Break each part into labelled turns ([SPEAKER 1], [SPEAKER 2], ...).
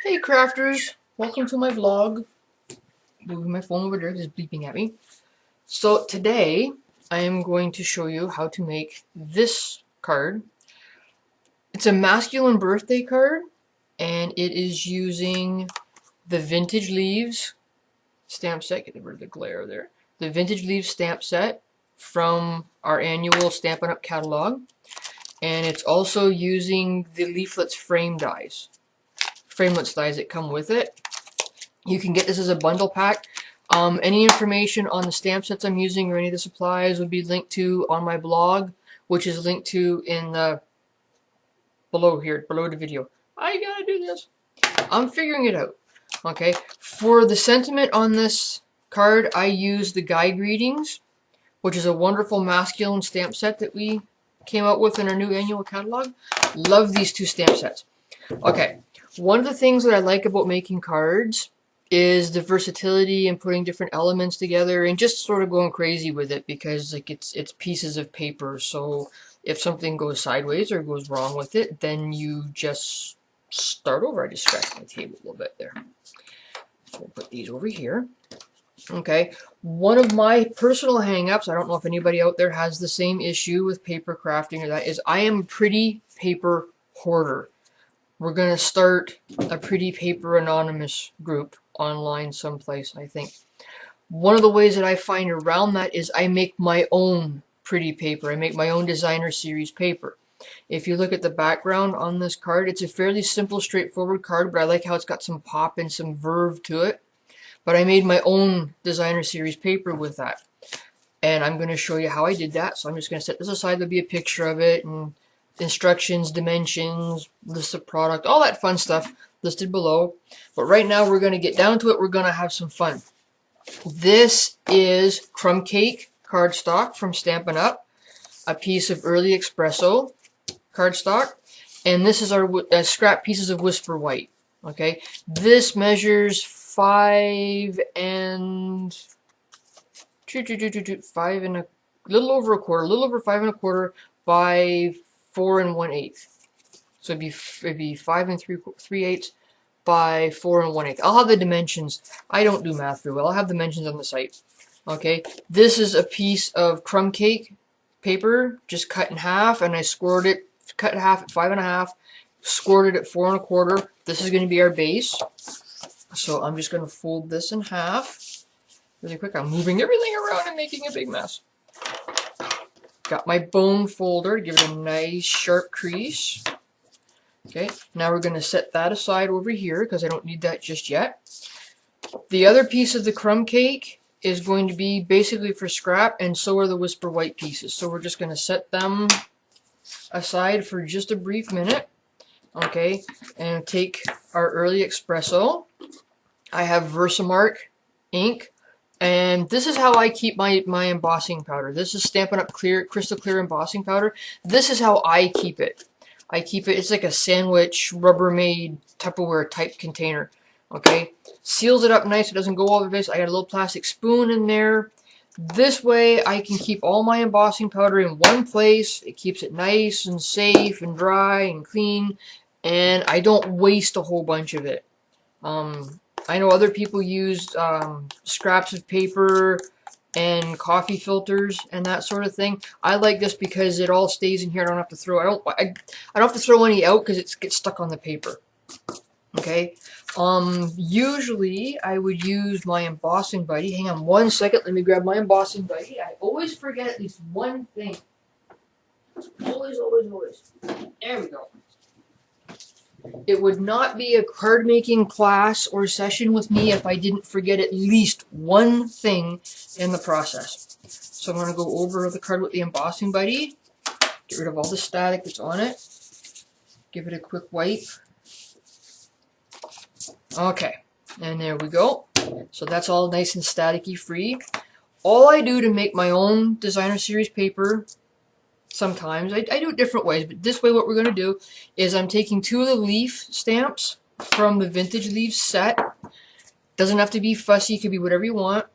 [SPEAKER 1] Hey crafters, welcome to my vlog. Moving my phone over there, just bleeping at me. So today I am going to show you how to make this card. It's a masculine birthday card and it is using the Vintage Leaves stamp set. Get rid of the glare there. The Vintage Leaves stamp set from our annual Stampin' Up! Catalog. And it's also using the Leaflets frame dies. Framelits dies that come with it. You can get this as a bundle pack. Any information on the stamp sets I'm using or any of the supplies would be linked to on my blog, which is linked to in the below the video. I gotta do this. I'm figuring it out. Okay. For the sentiment on this card, I use the Guide Greetings, which is a wonderful masculine stamp set that we came out with in our new annual catalog. Love these two stamp sets. Okay. One of the things that I like about making cards is the versatility and putting different elements together and just sort of going crazy with it, because like it's pieces of paper, so if something goes sideways or goes wrong with it, then you just start over. I just scratched my table a little bit there. So we'll put these over here. Okay, one of my personal hang-ups, I don't know if anybody out there has the same issue with paper crafting or that, is I am a pretty paper hoarder. We're going to start a Pretty Paper Anonymous group online someplace, I think. One of the ways that I find around that is I make my own pretty paper. I make my own designer series paper. If you look at the background on this card, it's a fairly simple, straightforward card, but I like how it's got some pop and some verve to it. But I made my own designer series paper with that. And I'm going to show you how I did that. So I'm just going to set this aside. There'll be a picture of it and instructions, dimensions, list of product, all that fun stuff listed below. But right now we're going to get down to it. We're going to have some fun. This is crumb cake cardstock from Stampin' Up, a piece of early espresso cardstock, and this is our scrap pieces of Whisper White. Okay, this measures 5 and 5 and a little over a quarter, a little over 5 1/4 by 4 1/8. So it'd be 5 3/8 by 4 1/8. I'll have the dimensions. I don't do math very well. I'll have the dimensions on the site. Okay, this is a piece of crumb cake paper, just cut in half, and I scored it, cut in half at 5 1/2, scored it at 4 1/4. This is going to be our base. So I'm just going to fold this in half really quick. I'm moving everything around and making a big mess. Got my bone folder to give it a nice sharp crease. Okay, now we're going to set that aside over here because I don't need that just yet. The other piece of the crumb cake is going to be basically for scrap, and so are the Whisper White pieces. So we're just going to set them aside for just a brief minute. Okay, and take our early espresso. I have Versamark ink. And this is how I keep my embossing powder. This is Stampin' Up! Crystal clear embossing powder. This is how I keep it. I keep it, it's like a sandwich, Rubbermaid, Tupperware type container. Okay? Seals it up nice, it doesn't go all over the place. I got a little plastic spoon in there. This way I can keep all my embossing powder in one place. It keeps it nice and safe and dry and clean. And I don't waste a whole bunch of it. I know other people use scraps of paper and coffee filters and that sort of thing. I like this because it all stays in here. I don't have to throw. I don't have to throw any out because it gets stuck on the paper. Okay. Usually I would use my embossing buddy. Hang on one second. Let me grab my embossing buddy. I always forget at least one thing. Always, always, always. There we go. It would not be a card making class or session with me if I didn't forget at least one thing in the process. So I'm going to go over the card with the embossing buddy, get rid of all the static that's on it, give it a quick wipe. Okay, and there we go. So that's all nice and staticky free. All I do to make my own designer series paper, sometimes I do it different ways, but this way what we're going to do is I'm taking 2 of the leaf stamps from the Vintage Leaves set. Doesn't have to be fussy, it could be whatever you want,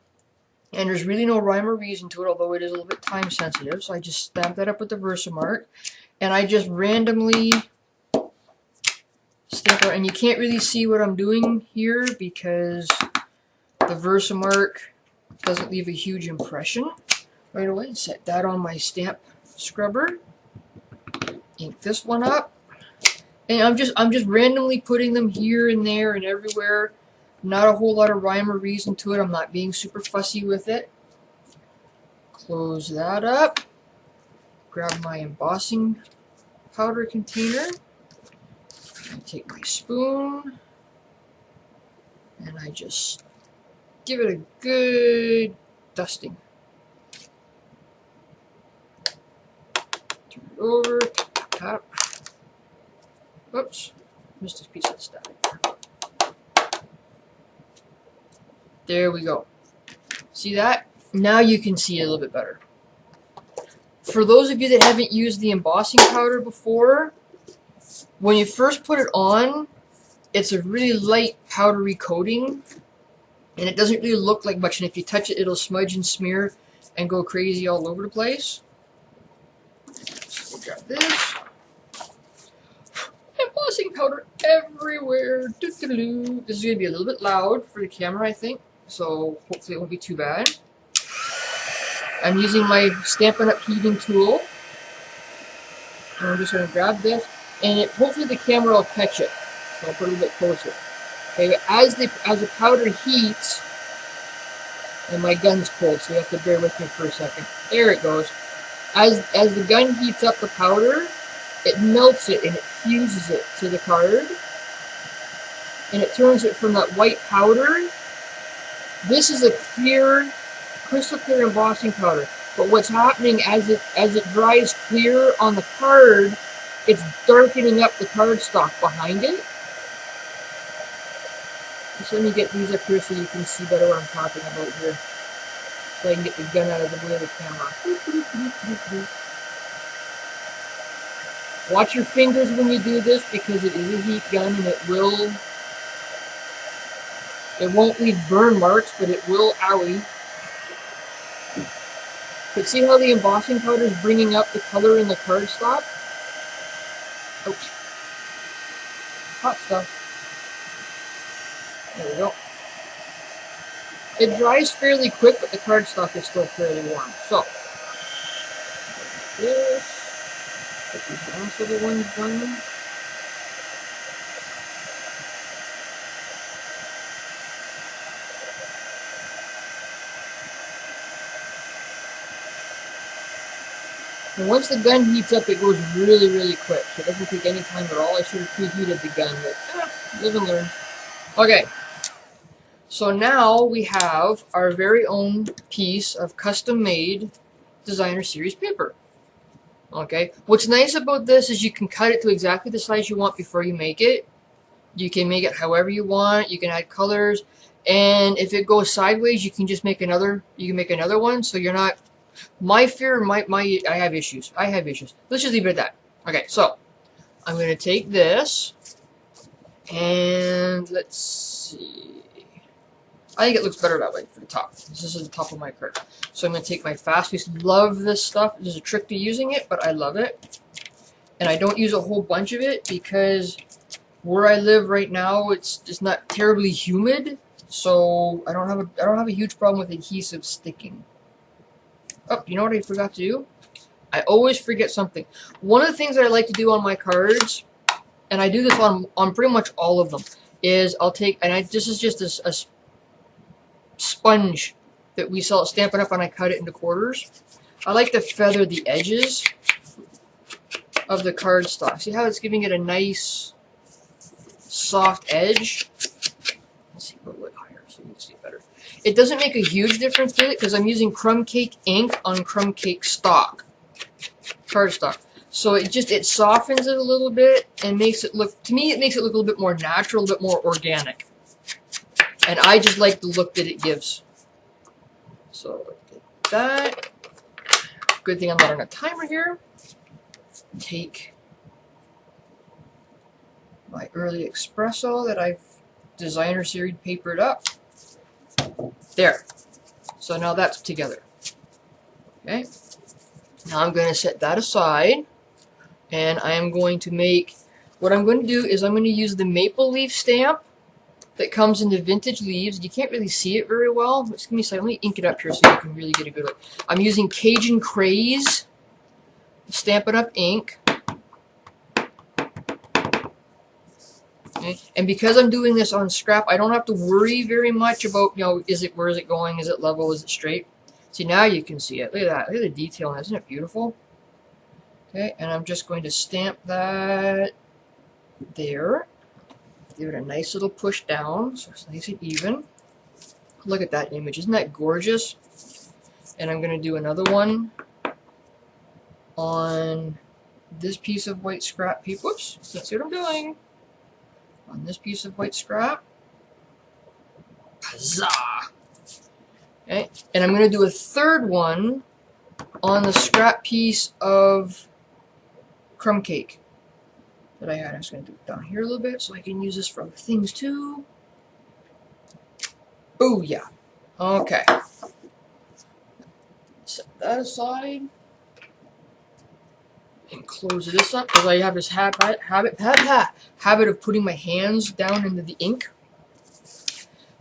[SPEAKER 1] and there's really no rhyme or reason to it, although it is a little bit time sensitive. So I just stamp that up with the Versamark, and I just randomly stamp out, and you can't really see what I'm doing here because the Versamark doesn't leave a huge impression right away. Set that on my stamp scrubber. Ink this one up. And I'm just randomly putting them here and there and everywhere. Not a whole lot of rhyme or reason to it. I'm not being super fussy with it. Close that up. Grab my embossing powder container. I take my spoon and I just give it a good dusting. Turn it over, tap, tap, tap. Oops, missed this piece of stuff. There we go. See that? Now you can see it a little bit better. For those of you that haven't used the embossing powder before, when you first put it on, it's a really light powdery coating, and it doesn't really look like much, and if you touch it, it'll smudge and smear and go crazy all over the place. So we'll grab this. Embossing powder everywhere. This is going to be a little bit loud for the camera, I think, so hopefully it won't be too bad. I'm using my Stampin' Up! Heating tool. And I'm just going to grab this, and hopefully the camera will catch it. So I'll put it a little bit closer. Okay, as the powder heats, and my gun's cold, so you have to bear with me for a second. There it goes. As the gun heats up the powder, it melts it and it fuses it to the card, and it turns it from that white powder. This is a clear, crystal clear embossing powder. But what's happening as it dries clear on the card, it's darkening up the cardstock behind it. Just let me get these up here so you can see better what I'm talking about here. So I can get the gun out of the way of the camera. Watch your fingers when you do this because it is a heat gun and it won't leave burn marks, but it will owie. But see how the embossing powder is bringing up the color in the cardstock? Ouch. Hot stuff. There we go. It dries fairly quick, but the cardstock is still fairly warm. So, this. Put these last little ones down. And once the gun heats up, it goes really, really quick. So it doesn't take any time at all. I should have preheated the gun, but live and learn. Okay. So now we have our very own piece of custom-made designer series paper. Okay. What's nice about this is you can cut it to exactly the size you want before you make it. You can make it however you want. You can add colors, and if it goes sideways, you can just make another. You can make another one. So you're not. My fear, I have issues. Let's just leave it at that. Okay, so I'm going to take this, and let's see. I think it looks better that way for the top. This is the top of my card. So I'm going to take my fast piece. Love this stuff. There's a trick to using it, but I love it. And I don't use a whole bunch of it because where I live right now, it's just not terribly humid, so I don't have a huge problem with adhesive sticking. Oh, you know what I forgot to do? I always forget something. One of the things that I like to do on my cards, and I do this on pretty much all of them, is I'll take, this is just a sponge that we sell at Stampin' Up! And I cut it into quarters. I like to feather the edges of the cardstock. See how it's giving it a nice, soft edge? Let's see, go a little higher so you can see better. It doesn't make a huge difference with it because I'm using crumb cake ink on crumb cake stock, cardstock. So it softens it a little bit and makes it look, to me it makes it look a little bit more natural, a little bit more organic. And I just like the look that it gives. So get that. Good thing I'm not on a timer here. Take my early espresso that I've designer series papered up. There. So now that's together. Okay. Now I'm going to set that aside, and I am going to make what I'm going to do is I'm going to use the maple leaf stamp that comes in the vintage leaves. You can't really see it very well. Just give me a second. Let me ink it up here so you can really get a good look. I'm using Cajun Craze Stampin' Up! Ink. Okay. And because I'm doing this on scrap, I don't have to worry very much about, you know, where is it going? Is it level? Is it straight? See, now you can see it. Look at that. Look at the detail in that. Isn't it beautiful? Okay, and I'm just going to stamp that there. Give it a nice little push down so it's nice and even. Look at that image. Isn't that gorgeous? And I'm going to do another one on this piece of white scrap paper. Whoops, let's see what I'm doing. On this piece of white scrap. Huzzah! Okay, and I'm going to do a third one on the scrap piece of crumb cake that I had. I'm just going to do it down here a little bit so I can use this for other things too. Booyah! Okay. Set that aside. And close this up because I have this habit of putting my hands down into the ink,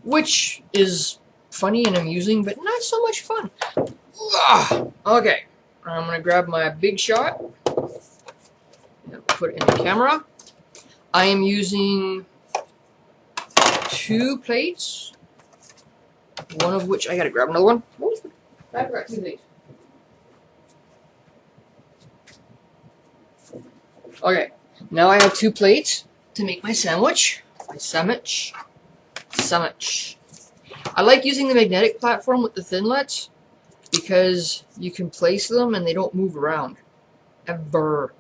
[SPEAKER 1] which is funny and amusing, but not so much fun. Ugh. Okay, I'm going to grab my big shot and put it in the camera. I am using 2 plates, one of which I got to grab another one. I forgot 2 plates. Okay, now I have 2 plates to make my sandwich. Sandwich. I like using the magnetic platform with the thinlets because you can place them and they don't move around ever.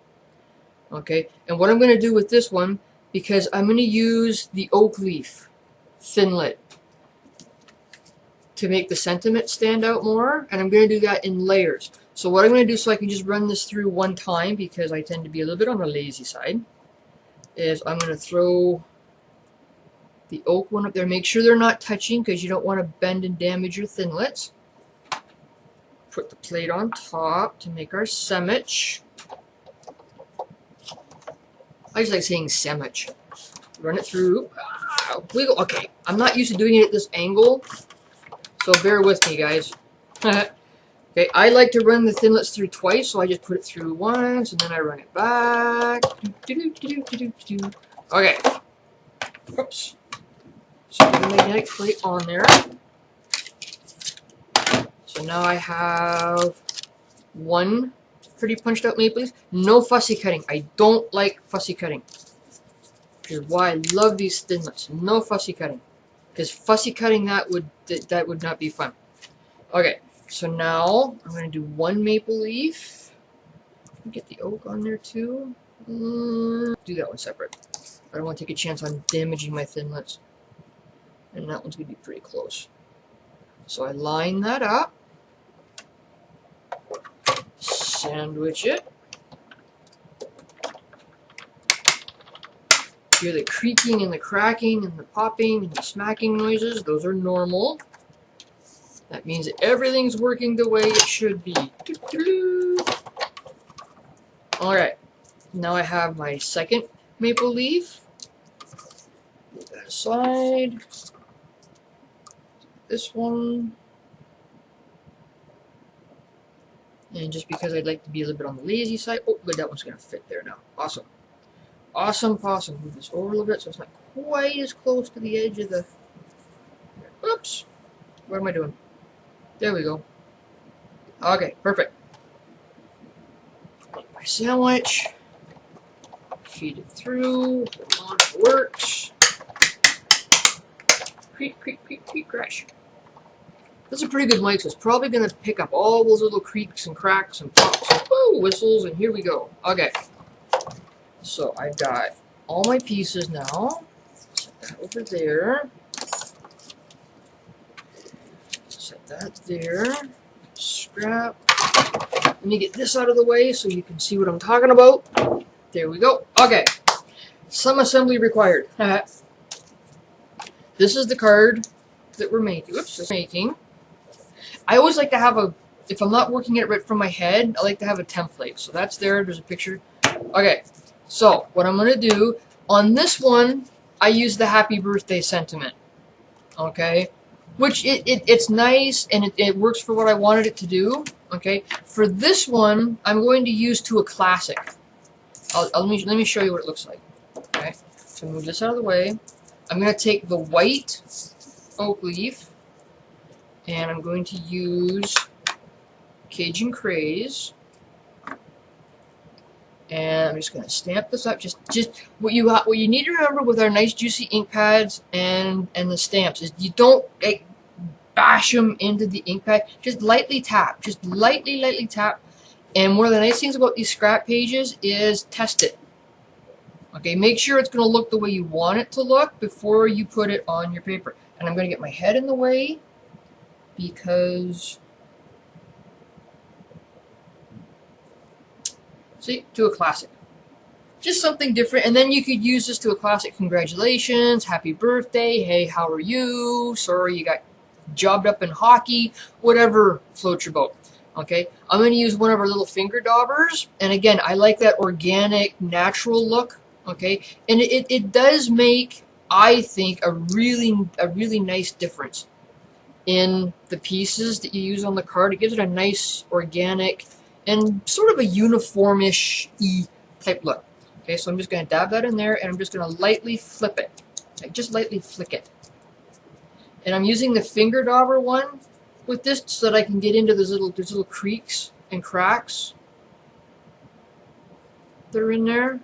[SPEAKER 1] Okay, and what I'm going to do with this one, because I'm going to use the oak leaf thinlet to make the sentiment stand out more, and I'm going to do that in layers. So what I'm going to do, so I can just run this through one time, because I tend to be a little bit on the lazy side, is I'm going to throw the oak one up there. Make sure they're not touching, because you don't want to bend and damage your thinlets. Put the plate on top to make our sandwich. I just like saying sandwich. Run it through. Wiggle. Okay, I'm not used to doing it at this angle, so bear with me, guys. Okay, I like to run the thinlets through twice, so I just put it through once, and then I run it back. Okay. Oops. So put the magnetic plate on there. So now I have 1 pretty punched out maple leaf. No fussy cutting. I don't like fussy cutting. Which is why I love these thinlets. No fussy cutting. Because fussy cutting, that would not be fun. Okay. So now I'm going to do 1 maple leaf. Get the oak on there too. Do that one separate. I don't want to take a chance on damaging my thinlets. And that one's going to be pretty close. So I line that up. Sandwich it. Hear the creaking and the cracking and the popping and the smacking noises. Those are normal. That means that everything's working the way it should be. Alright, now I have my second maple leaf. Move that aside. This one. And just because I'd like to be a little bit on the lazy side. Oh, good, that one's going to fit there now. Awesome. Awesome possum. Move this over a little bit so it's not quite as close to the edge of the... Oops. What am I doing? There we go. Okay, perfect. Make my sandwich. Feed it through. On it works. Creak, creak, creak, creak, crash. That's a pretty good mic, so it's probably going to pick up all those little creaks and cracks and pops and whistles, and here we go. Okay. So I've got all my pieces now. Set that over there. Set that there. Scrap. Let me get this out of the way so you can see what I'm talking about. There we go. Okay. Some assembly required. This is the card that we're making. Oops, making. I always like to have a, if I'm not working it right from my head, I like to have a template. So that's there. There's a picture. Okay. So what I'm going to do, on this one, I use the happy birthday sentiment. Okay? Which it's nice and it works for what I wanted it to do. Okay? For this one, I'm going to use To a Classic. Let me show you what it looks like. Okay? So move this out of the way. I'm going to take the white oak leaf and I'm going to use Cajun Craze. And I'm just going to stamp this up. Just what you need to remember with our nice juicy ink pads and the stamps is you don't bash them into the ink pad. Just lightly tap. Just lightly tap. And one of the nice things about these scrap pages is test it. Okay, make sure it's going to look the way you want it to look before you put it on your paper. And I'm going to get my head in the way because... See, To a Classic. Just something different, and then you could use this To a Classic. Congratulations, happy birthday, hey, how are you? Sorry you got jobbed up in hockey, whatever floats your boat. Okay, I'm going to use one of our little finger daubers, and again, I like that organic, natural look. Okay, and it does make, I think, a really nice difference in the pieces that you use on the card. It gives it a nice, organic, and sort of a uniformish-y type look. Okay, so I'm just going to dab that in there, and I'm just going to lightly flip it. Like, just lightly flick it. And I'm using the finger dauber one with this so that I can get into those little creaks and cracks that are in there.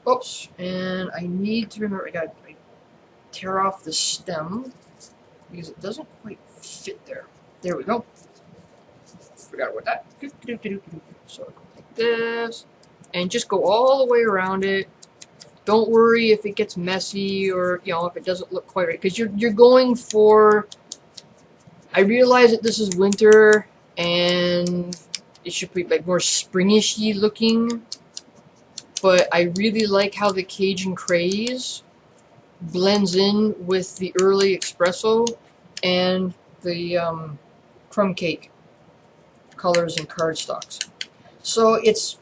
[SPEAKER 1] Oops, and I need to remember, I tear off the stem because it doesn't quite fit there. There we go. Forgot about that. So like this, and just go all the way around it. Don't worry if it gets messy or if it doesn't look quite right, because you're going for. I realize that this is winter and it should be like more springish-y looking, but I really like how the Cajun Craze blends in with the early espresso and the crumb cake colors and cardstocks. So it's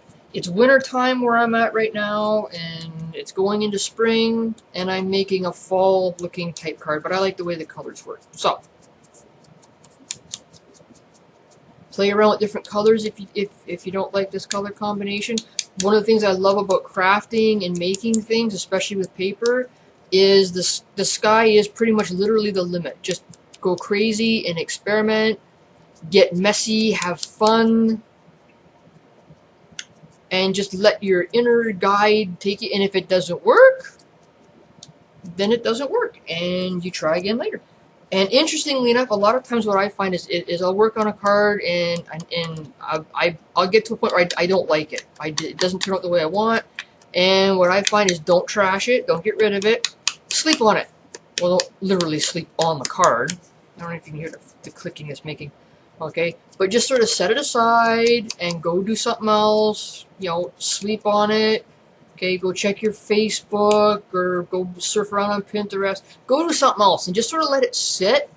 [SPEAKER 1] winter time where I'm at right now, and it's going into spring, and I'm making a fall looking type card, but I like the way the colors work. So play around with different colors if you don't like this color combination. One of the things I love about crafting and making things, especially with paper, is the sky is pretty much literally the limit. Just go crazy and experiment. Get messy, have fun, and just let your inner guide take you. And if it doesn't work, then it doesn't work, and you try again later. And interestingly enough, a lot of times what I find is I'll work on a card and I'll get to a point where I don't like it. It doesn't turn out the way I want. And what I find is don't trash it, don't get rid of it, sleep on it. Well, don't literally sleep on the card. I don't know if you can hear the clicking it's making. Okay, but just sort of set it aside and go do something else. Sleep on it. Okay, go check your Facebook or go surf around on Pinterest. Go do something else and just sort of let it sit,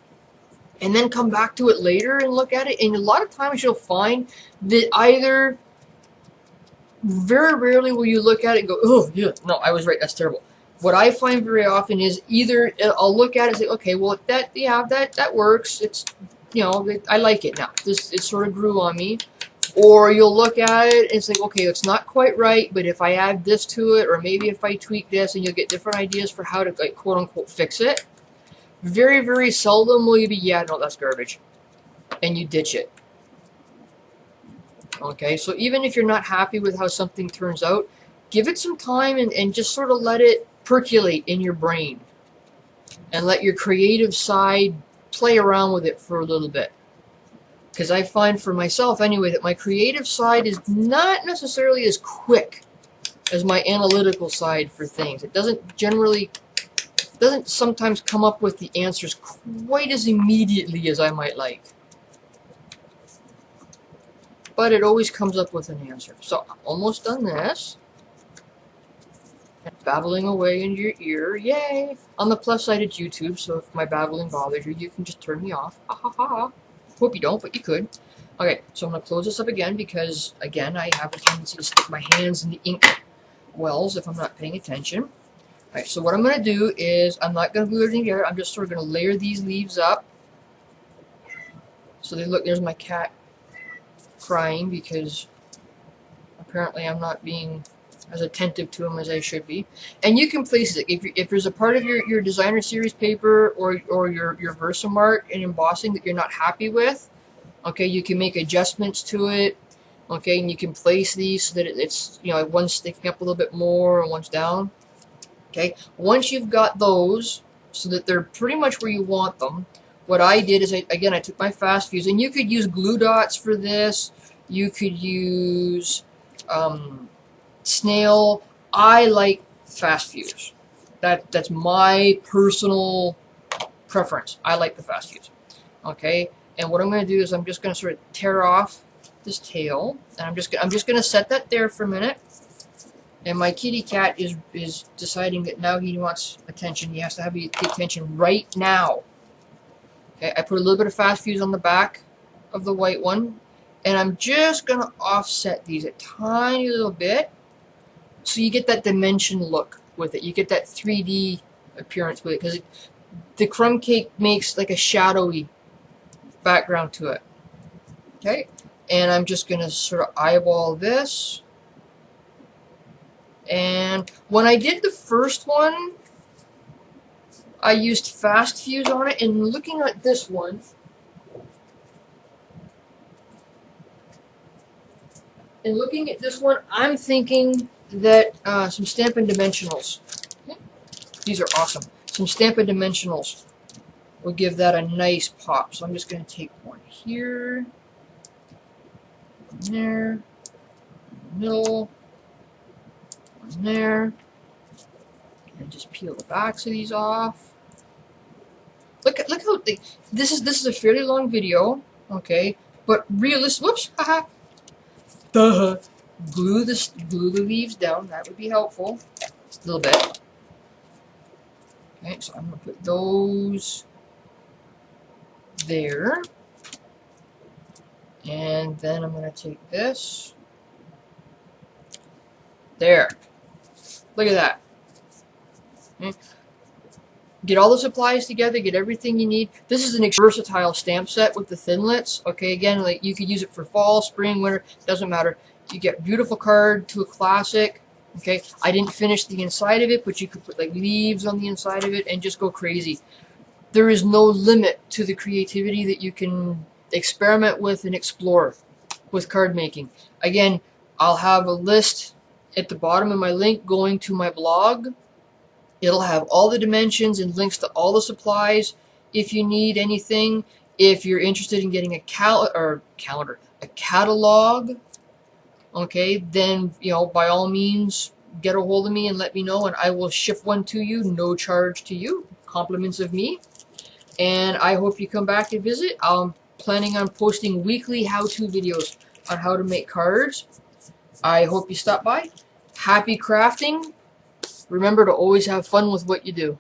[SPEAKER 1] and then come back to it later and look at it. And a lot of times you'll find that either very rarely will you look at it and go, oh yeah, no, I was right, that's terrible. What I find very often is either I'll look at it and say, okay, well that works. It's I like it now. It sort of grew on me. Or you'll look at it and say, okay, it's not quite right, but if I add this to it, or maybe if I tweak this, and you'll get different ideas for how to, like, quote unquote, fix it. Very, very seldom will you be, yeah, no, that's garbage. And you ditch it. Okay, so even if you're not happy with how something turns out, give it some time and just sort of let it percolate in your brain. And let your creative side play around with it for a little bit. Because I find for myself anyway that my creative side is not necessarily as quick as my analytical side for things. It doesn't sometimes come up with the answers quite as immediately as I might like. But it always comes up with an answer. So I'm almost done this. Babbling away in your ear, yay! On the plus side, it's YouTube, so if my babbling bothers you, you can just turn me off. Ha ha ha. Hope you don't, but you could. Okay, so I'm going to close this up again because, again, I have a tendency to stick my hands in the ink wells if I'm not paying attention. Alright, so what I'm going to do is, I'm not going to glue everything together, I'm just sort of going to layer these leaves up. So they look, there's my cat crying because apparently I'm not being as attentive to him as I should be. And you can place it, if there's a part of your designer series paper or your Versamark and embossing that you're not happy with, okay, you can make adjustments to it. Okay, and you can place these so that it's, you know, one's sticking up a little bit more and one's down. Okay, once you've got those so that they're pretty much where you want them, what I did is, I took my fast fuse, and you could use glue dots for this. You could use snail. I like fast fuse. That's my personal preference. I like the fast fuse. Okay, and what I'm going to do is I'm just going to sort of tear off this tail, and I'm just going to set that there for a minute. And my kitty cat is deciding that now he wants attention. He has to have the attention right now. Okay, I put a little bit of fast fuse on the back of the white one, and I'm just going to offset these a tiny little bit so you get that dimension look with it. You get that 3D appearance with it, because the crumb cake makes like a shadowy background to it. Okay, and I'm just going to sort of eyeball this. And when I did the first one, I used fast fuse on it, and looking at this one, I'm thinking that some Stampin' Dimensionals, these are awesome, some Stampin' Dimensionals will give that a nice pop. So I'm just going to take one here, one there, middle, one there, and just peel the backs of these off. Look how this is a fairly long video, okay? But realistic. Whoops, haha. Duh. Glue the leaves down. That would be helpful. Just a little bit. Okay, so I'm gonna put those there, and then I'm gonna take this. There. Look at that. Okay. Get all the supplies together, get everything you need. This is an versatile stamp set with the thinlits. Okay, again, like you could use it for fall, spring, winter, doesn't matter. You get beautiful card to a classic. Okay, I didn't finish the inside of it, but you could put like leaves on the inside of it and just go crazy. There is no limit to the creativity that you can experiment with and explore with card making. Again, I'll have a list at the bottom of my link going to my blog. It'll have all the dimensions and links to all the supplies if you need anything. If you're interested in getting a catalog, okay, then, you know, by all means, get a hold of me and let me know, and I will ship one to you, no charge to you. Compliments of me. And I hope you come back and visit. I'm planning on posting weekly how-to videos on how to make cards. I hope you stop by. Happy crafting. Remember to always have fun with what you do.